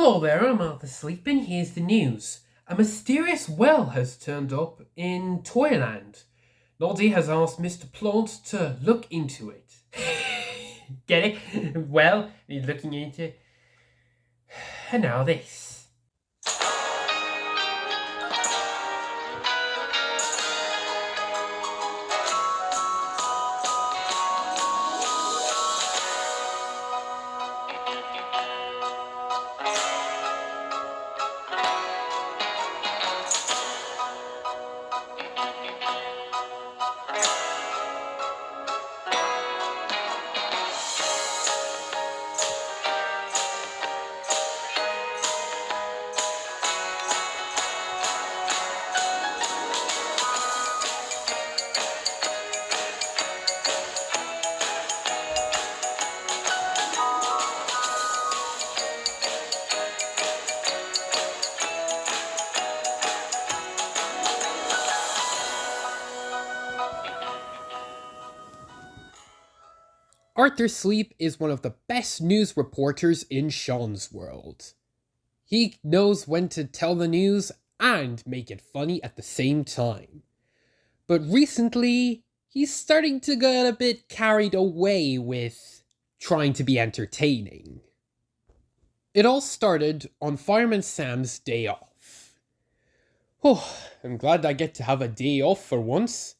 Hello there, I'm Arthur Sleep, and here's the news. A mysterious well has turned up in Toyland. Noddy has asked Mr. Plant to look into it. Get it? Well, he's looking into it. And now this. Arthur Sleep is one of the best news reporters in Seán's world. He knows when to tell the news and make it funny at the same time. But recently, he's starting to get a bit carried away with trying to be entertaining. It all started on Fireman Sam's day off. Oh, I'm glad I get to have a day off for once.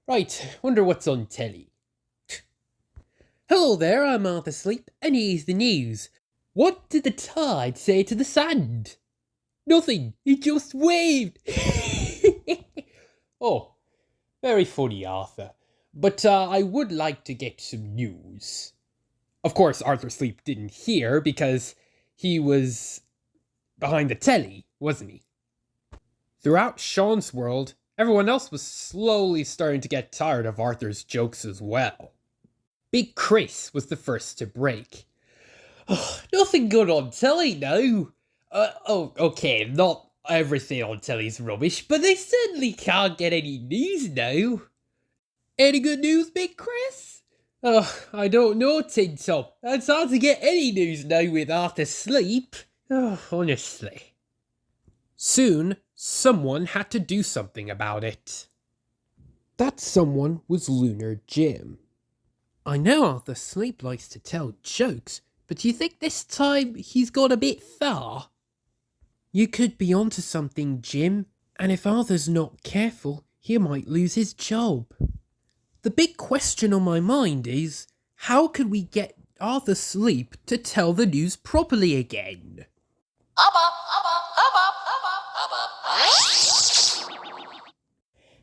Right, wonder what's on telly. Hello there, I'm Arthur Sleep, and here's the news. What did the tide say to the sand? Nothing, it just waved. Oh, very funny, Arthur. But I would like to get some news. Of course, Arthur Sleep didn't hear because he was behind the telly, wasn't he? Throughout Seán's world, everyone else was slowly starting to get tired of Arthur's jokes as well. Big Chris was the first to break. Oh, nothing good on telly now. Okay, not everything on telly's rubbish, but they certainly can't get any news now. Any good news, Big Chris? Oh, I don't know, Tin Top. It's hard to get any news now with Arthur Sleep. Oh, honestly. Soon, someone had to do something about it. That someone was Lunar Jim. I know Arthur Sleep likes to tell jokes, but do you think this time he's gone a bit far? You could be onto something, Jim, and if Arthur's not careful, he might lose his job. The big question on my mind is, how could we get Arthur Sleep to tell the news properly again?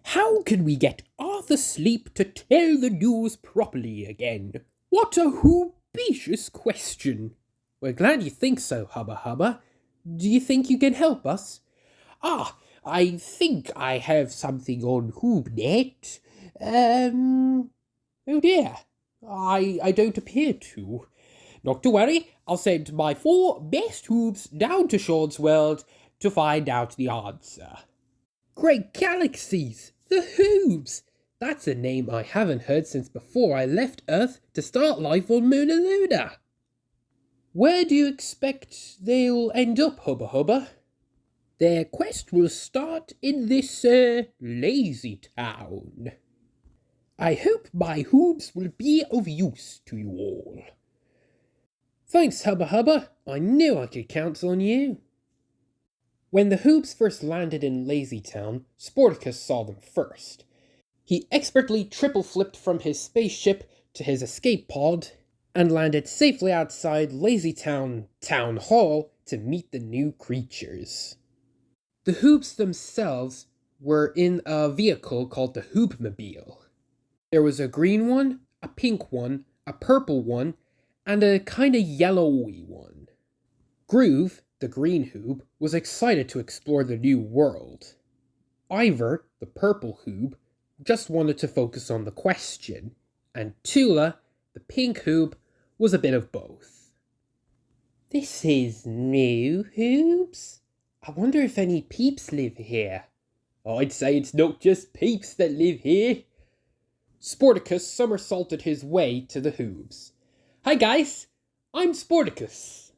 How can we get Arthur Sleep to tell the news properly again? What a hoobicious question. We're glad you think so, Hubba Hubba. Do you think you can help us? I think I have something on HoobNet. Oh dear. I don't appear to. Not to worry, I'll send my 4 best Hoobs down to Seán's world to find out the answer. Great galaxies! The Hoobs! That's a name I haven't heard since before I left Earth to start life on Moon Luna. Where do you expect they'll end up, Hubba Hubba? Their quest will start in this, lazy town. I hope my Hoobs will be of use to you all. Thanks, Hubba Hubba. I knew I could count on you. When the Hoobs first landed in Lazy Town, Sporticus saw them first. He expertly triple-flipped from his spaceship to his escape pod and landed safely outside Lazy Town Town Hall to meet the new creatures. The Hoobs themselves were in a vehicle called the Hoobmobile. There was a green one, a pink one, a purple one, and a kinda yellowy one. Groove, the green Hoob, was excited to explore the new world. Ivor, the purple Hoob, just wanted to focus on the question, and Tula, the pink Hoob, was a bit of both. This is new, Hoobs? I wonder if any peeps live here. I'd say it's not just peeps that live here. Sporticus somersaulted his way to the Hoobs. Hi guys, I'm Sporticus.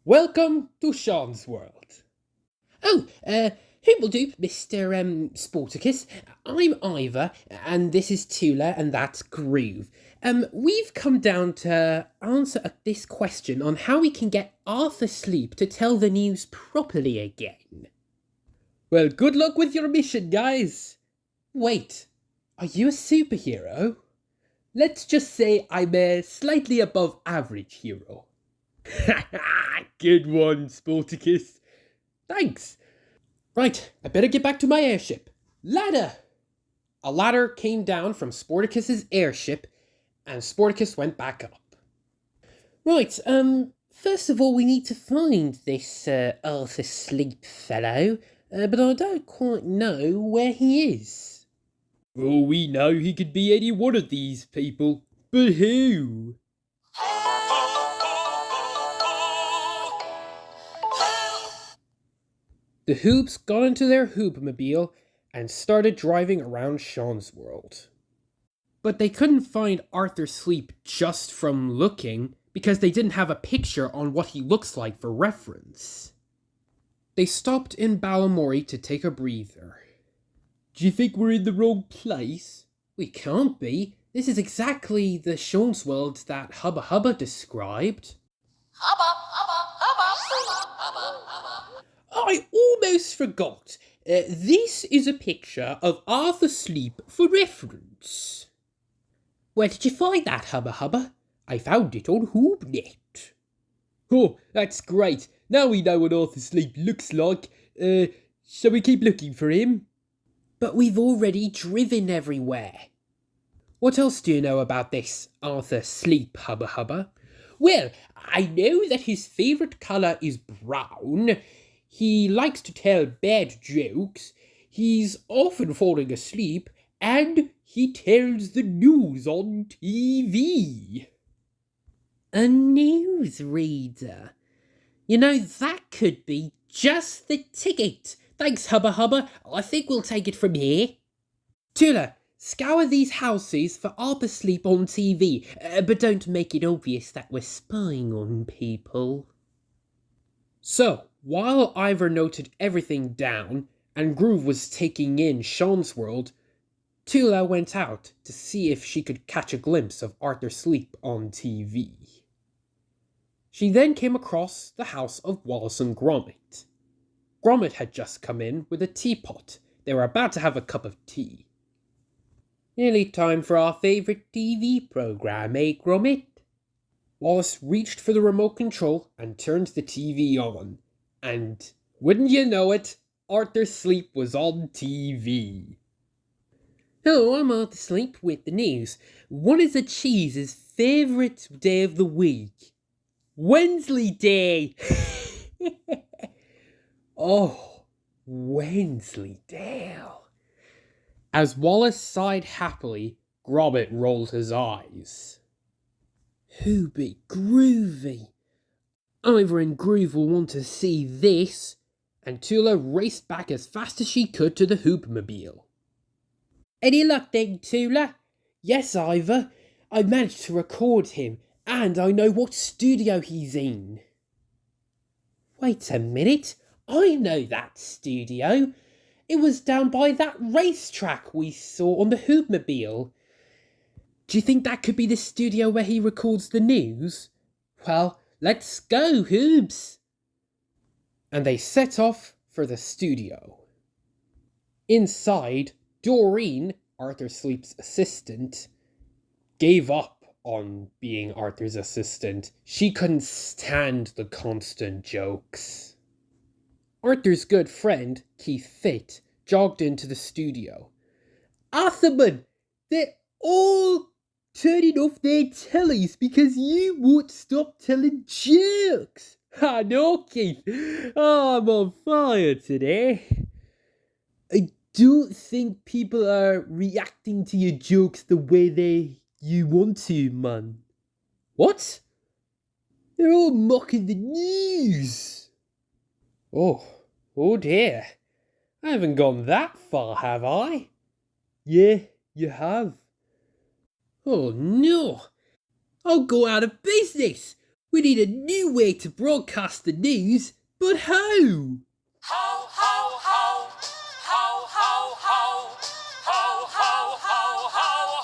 Welcome to Sean's world. Oh, Hoobledoop, Mr. Sporticus. I'm Ivor, and this is Tula, and that's Groove. We've come down to answer this question on how we can get Arthur Sleep to tell the news properly again. Well, good luck with your mission, guys. Wait, are you a superhero? Let's just say I'm a slightly above average hero. Good one, Sporticus. Thanks. Right, I better get back to my airship. Ladder! A ladder came down from Sporticus's airship, and Sporticus went back up. Right, first of all, we need to find this Arthur Sleep fellow, but I don't quite know where he is. For all we know, he could be any one of these people, but who? The Hoobs got into their Hoobmobile and started driving around Sean's world. But they couldn't find Arthur Sleep just from looking because they didn't have a picture on what he looks like for reference. They stopped in Balamory to take a breather. Do you think we're in the wrong place? We can't be. This is exactly the Sean's world that Hubba Hubba described. Hubba Hubba Hubba Hubba Hubba Hubba. I almost forgot. This is a picture of Arthur Sleep for reference. Where did you find that, Hubba Hubba? I found it on HoobNet. Oh, that's great. Now we know what Arthur Sleep looks like. Shall we keep looking for him? But we've already driven everywhere. What else do you know about this Arthur Sleep, Hubba Hubba? Well, I know that his favourite colour is brown. He likes to tell bad jokes. He's often falling asleep. And he tells the news on TV. A newsreader? You know, that could be just the ticket. Thanks, Hubba Hubba. I think we'll take it from here. Tula, scour these houses for Arthur Sleep on TV, but don't make it obvious that we're spying on people. So, while Ivor noted everything down, and Groove was taking in Sean's world, Tula went out to see if she could catch a glimpse of Arthur Sleep on TV. She then came across the house of Wallace and Gromit. Gromit had just come in with a teapot. They were about to have a cup of tea. Nearly time for our favourite TV programme, eh, Gromit? Wallace reached for the remote control and turned the TV on. And, wouldn't you know it, Arthur Sleep was on TV. Hello, I'm Arthur Sleep with the news. What is the cheese's favourite day of the week? Wednesday Day! Oh, Wensleydale. As Wallace sighed happily, Gromit rolled his eyes. Who be groovy? Ivor and Groove will want to see this. And Tula raced back as fast as she could to the Hoobmobile. Any luck then, Tula? Yes, Ivor. I managed to record him, and I know what studio he's in. Wait a minute. I know that studio. It was down by that racetrack we saw on the Hoobmobile. Do you think that could be the studio where he records the news? Well, let's go, Hoobs! And they set off for the studio. Inside, Doreen, Arthur Sleep's assistant, gave up on being Arthur's assistant. She couldn't stand the constant jokes. Arthur's good friend, Keith Fit, jogged into the studio. Arthurman, they're all turning off their tellies because you won't stop telling jokes. I know, Keith. Oh, I'm on fire today. I don't think people are reacting to your jokes the way you want to, man. What? They're all mocking the news. Oh dear. I haven't gone that far, have I? Yeah, you have. Oh no. I'll go out of business. We need a new way to broadcast the news, but how? Ho, ho, ho. Ho, ho, ho. Ho, ho, ho, ho,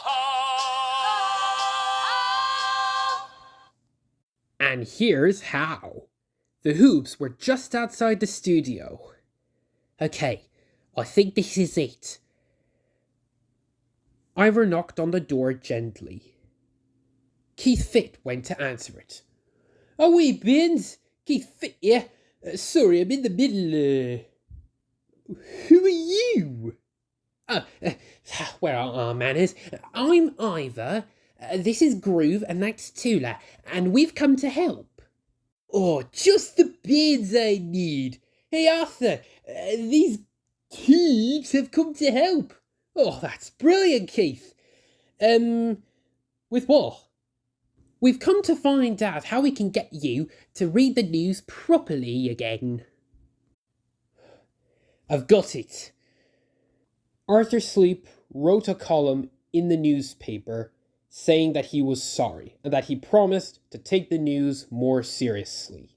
ho. And here's how. The Hoobs were just outside the studio. Okay, I think this is it. Ivor knocked on the door gently. Keith Fit went to answer it. Oh, wee Bins, Keith Fit here. Sorry, I'm in the middle. Who are you? Where are our manners? I'm Ivor. This is Groove, and that's Tula, and we've come to help. Oh, just the beans I need. Hey, Arthur, these Hoobs have come to help. Oh, that's brilliant, Keith. With what? We've come to find out how we can get you to read the news properly again. I've got it. Arthur Sleep wrote a column in the newspaper saying that he was sorry and that he promised to take the news more seriously.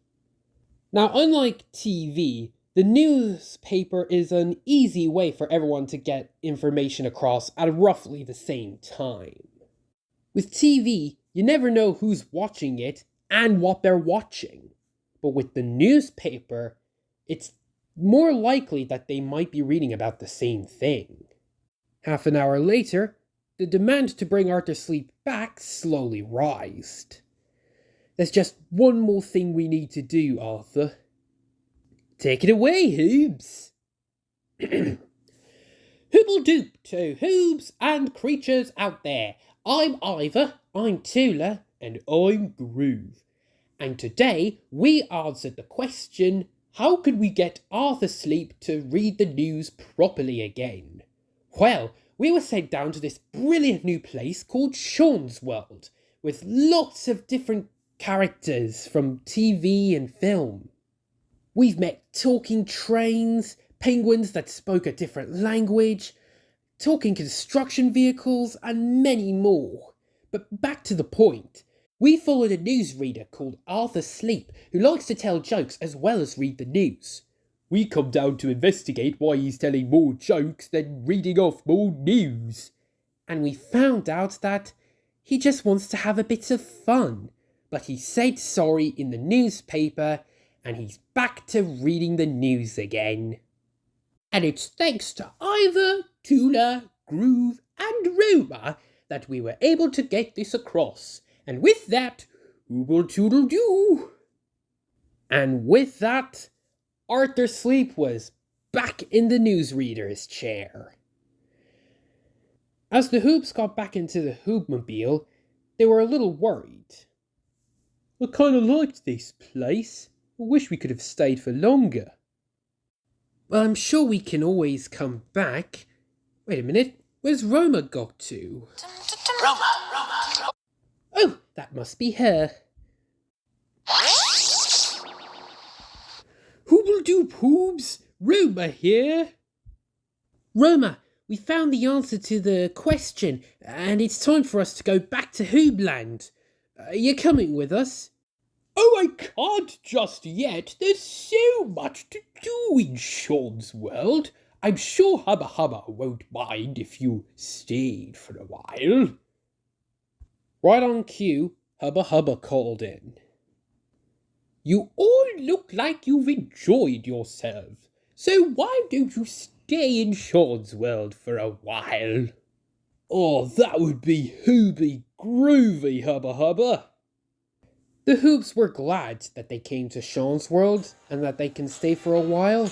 Now, unlike TV, the newspaper is an easy way for everyone to get information across at roughly the same time. With TV, you never know who's watching it and what they're watching. But with the newspaper, it's more likely that they might be reading about the same thing. Half an hour later, the demand to bring Arthur Sleep back slowly rised. There's just one more thing we need to do, Arthur. Take it away, Hoobs. Hoobledoop to Hoobs and creatures out there. I'm Ivor, I'm Tula, and I'm Groove. And today we answered the question, how could we get Arthur Sleep to read the news properly again? Well, we were sent down to this brilliant new place called Seán's World, with lots of different characters from TV and film. We've met talking trains, penguins that spoke a different language, talking construction vehicles, and many more. But back to the point. We followed a newsreader called Arthur Sleep, who likes to tell jokes as well as read the news. We come down to investigate why he's telling more jokes than reading off more news. And we found out that he just wants to have a bit of fun. But he said sorry in the newspaper, and he's back to reading the news again. And it's thanks to Ivor, Tula, Groove, and Roma that we were able to get this across. And with that, Hoobledoop. And with that, Arthur Sleep was back in the newsreader's chair. As the Hoobs got back into the Hoobmobile, they were a little worried. I kind of liked this place. I wish we could have stayed for longer. Well, I'm sure we can always come back. Wait a minute, where's Roma got to? Roma. Oh, that must be her. Hoobledoop Hoobs, Roma here. Roma, we found the answer to the question, and it's time for us to go back to Hoobland. You coming with us? Oh, I can't just yet. There's so much to do in Seán's World. I'm sure Hubba Hubba won't mind if you stayed for a while. Right on cue, Hubba Hubba called in. You all look like you've enjoyed yourselves, so why don't you stay in Seán's World for a while? Oh, that would be hooby groovy, Hubba Hubba. The Hoobs were glad that they came to Seán's World and that they can stay for a while.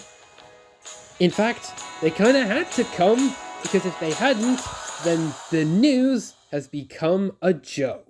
In fact, they kind of had to come, because if they hadn't, then the news has become a joke.